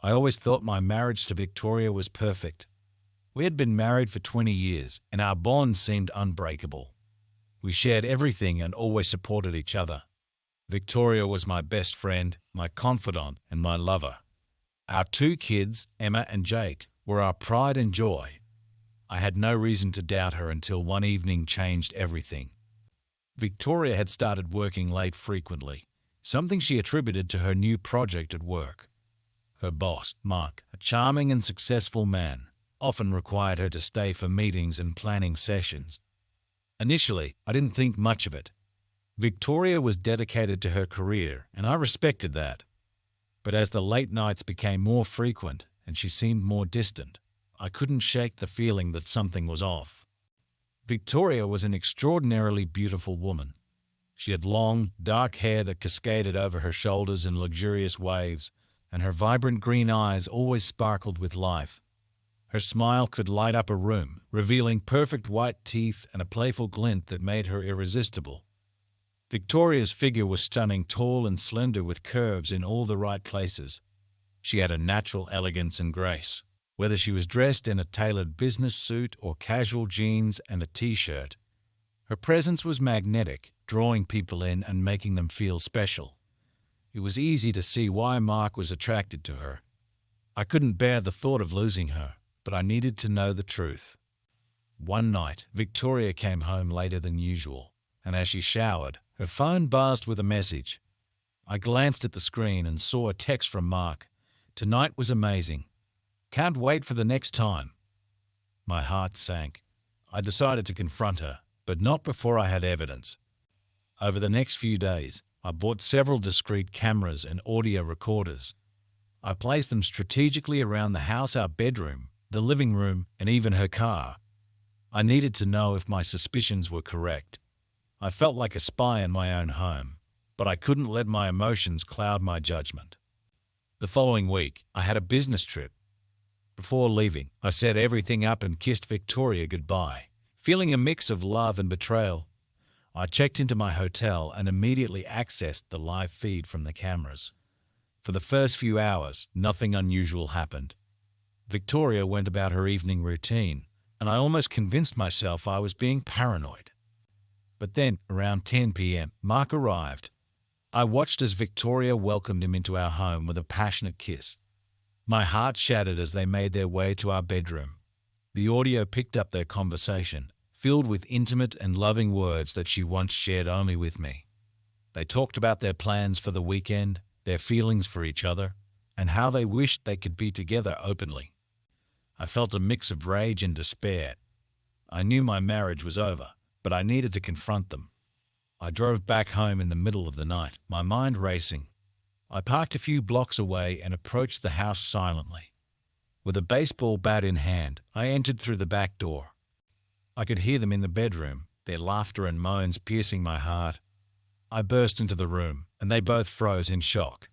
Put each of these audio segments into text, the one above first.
I always thought my marriage to Victoria was perfect. We had been married for 20 years, and our bond seemed unbreakable. We shared everything and always supported each other. Victoria was my best friend, my confidant, and my lover. Our two kids, Emma and Jake, were our pride and joy. I had no reason to doubt her until one evening changed everything. Victoria had started working late frequently, something she attributed to her new project at work. Her boss, Mark, a charming and successful man, often required her to stay for meetings and planning sessions. Initially, I didn't think much of it. Victoria was dedicated to her career, and I respected that. But as the late nights became more frequent and she seemed more distant, I couldn't shake the feeling that something was off. Victoria was an extraordinarily beautiful woman. She had long, dark hair that cascaded over her shoulders in luxurious waves, and her vibrant green eyes always sparkled with life. Her smile could light up a room, revealing perfect white teeth and a playful glint that made her irresistible. Victoria's figure was stunning, tall and slender with curves in all the right places. She had a natural elegance and grace. Whether she was dressed in a tailored business suit or casual jeans and a t-shirt, her presence was magnetic, drawing people in and making them feel special. It was easy to see why Mark was attracted to her. I couldn't bear the thought of losing her, but I needed to know the truth. One night, Victoria came home later than usual, and as she showered, her phone buzzed with a message. I glanced at the screen and saw a text from Mark. "Tonight was amazing. Can't wait for the next time." My heart sank. I decided to confront her, but not before I had evidence. Over the next few days, I bought several discrete cameras and audio recorders. I placed them strategically around the house, our bedroom, the living room, and even her car. I needed to know if my suspicions were correct. I felt like a spy in my own home, but I couldn't let my emotions cloud my judgment. The following week, I had a business trip. Before leaving, I set everything up and kissed Victoria goodbye, feeling a mix of love and betrayal. I checked into my hotel and immediately accessed the live feed from the cameras. For the first few hours, nothing unusual happened. Victoria went about her evening routine, and I almost convinced myself I was being paranoid. But then, around 10 p.m., Mark arrived. I watched as Victoria welcomed him into our home with a passionate kiss. My heart shattered as they made their way to our bedroom. The audio picked up their conversation, filled with intimate and loving words that she once shared only with me. They talked about their plans for the weekend, their feelings for each other, and how they wished they could be together openly. I felt a mix of rage and despair. I knew my marriage was over, but I needed to confront them. I drove back home in the middle of the night, my mind racing. I parked a few blocks away and approached the house silently. With a baseball bat in hand, I entered through the back door. I could hear them in the bedroom, their laughter and moans piercing my heart. I burst into the room, and they both froze in shock.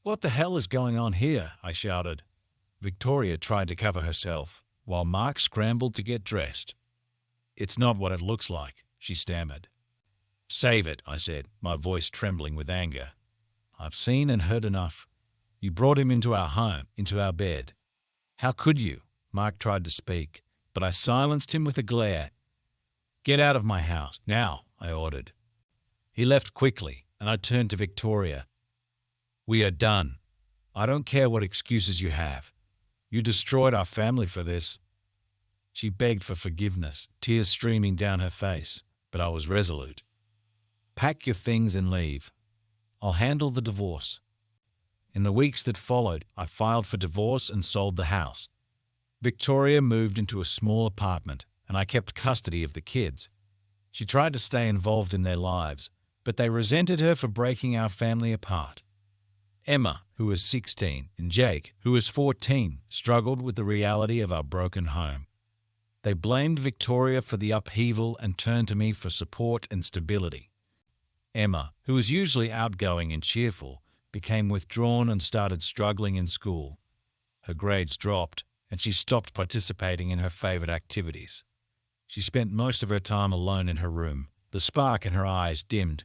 "What the hell is going on here?" I shouted. Victoria tried to cover herself, while Mark scrambled to get dressed. "It's not what it looks like," she stammered. "Save it," I said, my voice trembling with anger. "I've seen and heard enough. You brought him into our home, into our bed. How could you?" Mark tried to speak, but I silenced him with a glare. "Get out of my house, now," I ordered. He left quickly, and I turned to Victoria. "We are done. I don't care what excuses you have. You destroyed our family for this." She begged for forgiveness, tears streaming down her face, but I was resolute. "Pack your things and leave. I'll handle the divorce." In the weeks that followed, I filed for divorce and sold the house. Victoria moved into a small apartment, and I kept custody of the kids. She tried to stay involved in their lives, but they resented her for breaking our family apart. Emma, who was 16, and Jake, who was 14, struggled with the reality of our broken home. They blamed Victoria for the upheaval and turned to me for support and stability. Emma, who was usually outgoing and cheerful, became withdrawn and started struggling in school. Her grades dropped, and she stopped participating in her favorite activities. She spent most of her time alone in her room. The spark in her eyes dimmed.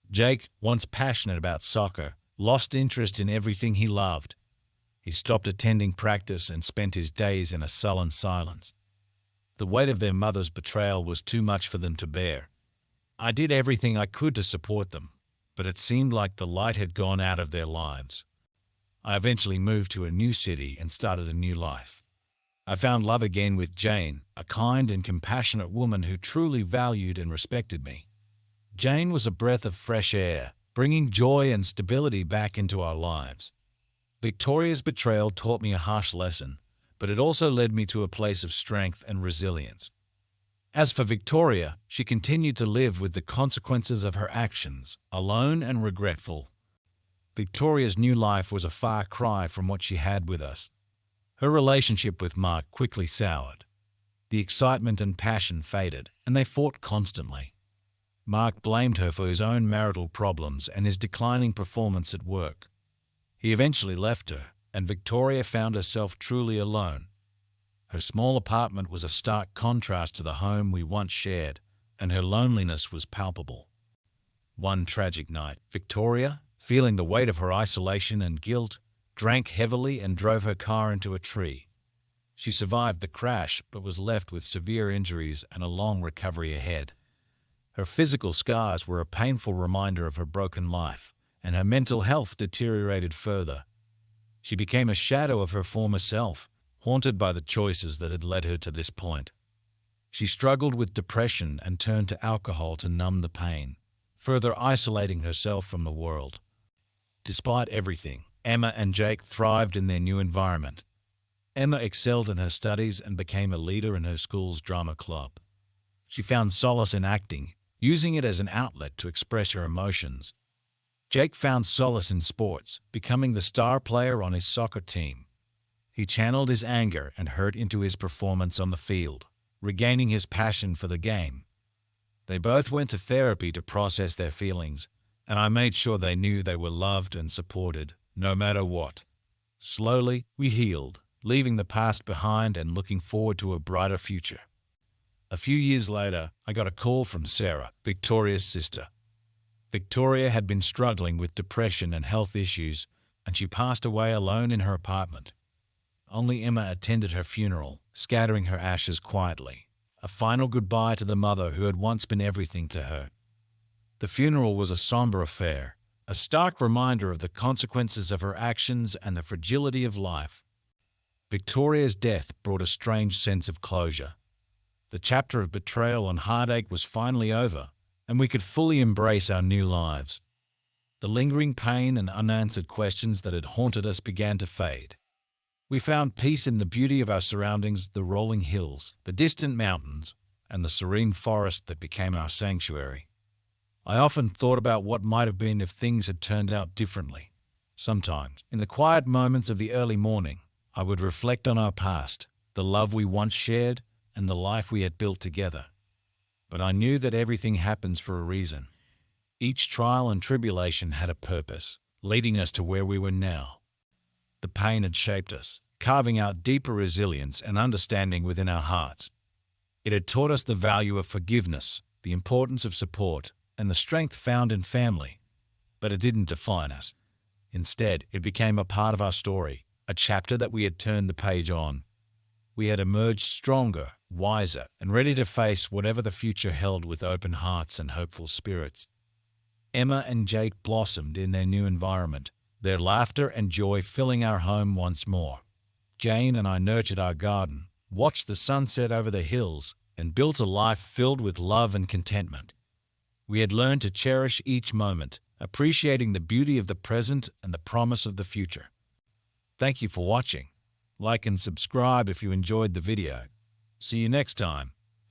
Jake, once passionate about soccer, lost interest in everything he loved. He stopped attending practice and spent his days in a sullen silence. The weight of their mother's betrayal was too much for them to bear. I did everything I could to support them, but it seemed like the light had gone out of their lives. I eventually moved to a new city and started a new life. I found love again with Jane, a kind and compassionate woman who truly valued and respected me. Jane was a breath of fresh air, bringing joy and stability back into our lives. Victoria's betrayal taught me a harsh lesson, but it also led me to a place of strength and resilience. As for Victoria, she continued to live with the consequences of her actions, alone and regretful. Victoria's new life was a far cry from what she had with us. Her relationship with Mark quickly soured. The excitement and passion faded, and they fought constantly. Mark blamed her for his own marital problems and his declining performance at work. He eventually left her, and Victoria found herself truly alone. Her small apartment was a stark contrast to the home we once shared, and her loneliness was palpable. One tragic night, Victoria, feeling the weight of her isolation and guilt, drank heavily and drove her car into a tree. She survived the crash but was left with severe injuries and a long recovery ahead. Her physical scars were a painful reminder of her broken life, and her mental health deteriorated further. She became a shadow of her former self, haunted by the choices that had led her to this point. She struggled with depression and turned to alcohol to numb the pain, further isolating herself from the world. Despite everything, Emma and Jake thrived in their new environment. Emma excelled in her studies and became a leader in her school's drama club. She found solace in acting, using it as an outlet to express her emotions. Jake found solace in sports, becoming the star player on his soccer team. He channeled his anger and hurt into his performance on the field, regaining his passion for the game. They both went to therapy to process their feelings, and I made sure they knew they were loved and supported, no matter what. Slowly, we healed, leaving the past behind and looking forward to a brighter future. A few years later, I got a call from Sarah, Victoria's sister. Victoria had been struggling with depression and health issues, and she passed away alone in her apartment. Only Emma attended her funeral, scattering her ashes quietly, a final goodbye to the mother who had once been everything to her. The funeral was a somber affair, a stark reminder of the consequences of her actions and the fragility of life. Victoria's death brought a strange sense of closure. The chapter of betrayal and heartache was finally over, and we could fully embrace our new lives. The lingering pain and unanswered questions that had haunted us began to fade. We found peace in the beauty of our surroundings, the rolling hills, the distant mountains, and the serene forest that became our sanctuary. I often thought about what might have been if things had turned out differently. Sometimes, in the quiet moments of the early morning, I would reflect on our past, the love we once shared, and the life we had built together. But I knew that everything happens for a reason. Each trial and tribulation had a purpose, leading us to where we were now. The pain had shaped us, carving out deeper resilience and understanding within our hearts. It had taught us the value of forgiveness, the importance of support, and the strength found in family. But it didn't define us. Instead, it became a part of our story, a chapter that we had turned the page on. We had emerged stronger, wiser, and ready to face whatever the future held with open hearts and hopeful spirits. Emma and Jake blossomed in their new environment, their laughter and joy filling our home once more. Jane and I nurtured our garden, watched the sunset over the hills, and built a life filled with love and contentment. We had learned to cherish each moment, appreciating the beauty of the present and the promise of the future. Thank you for watching. Like and subscribe if you enjoyed the video. See you next time.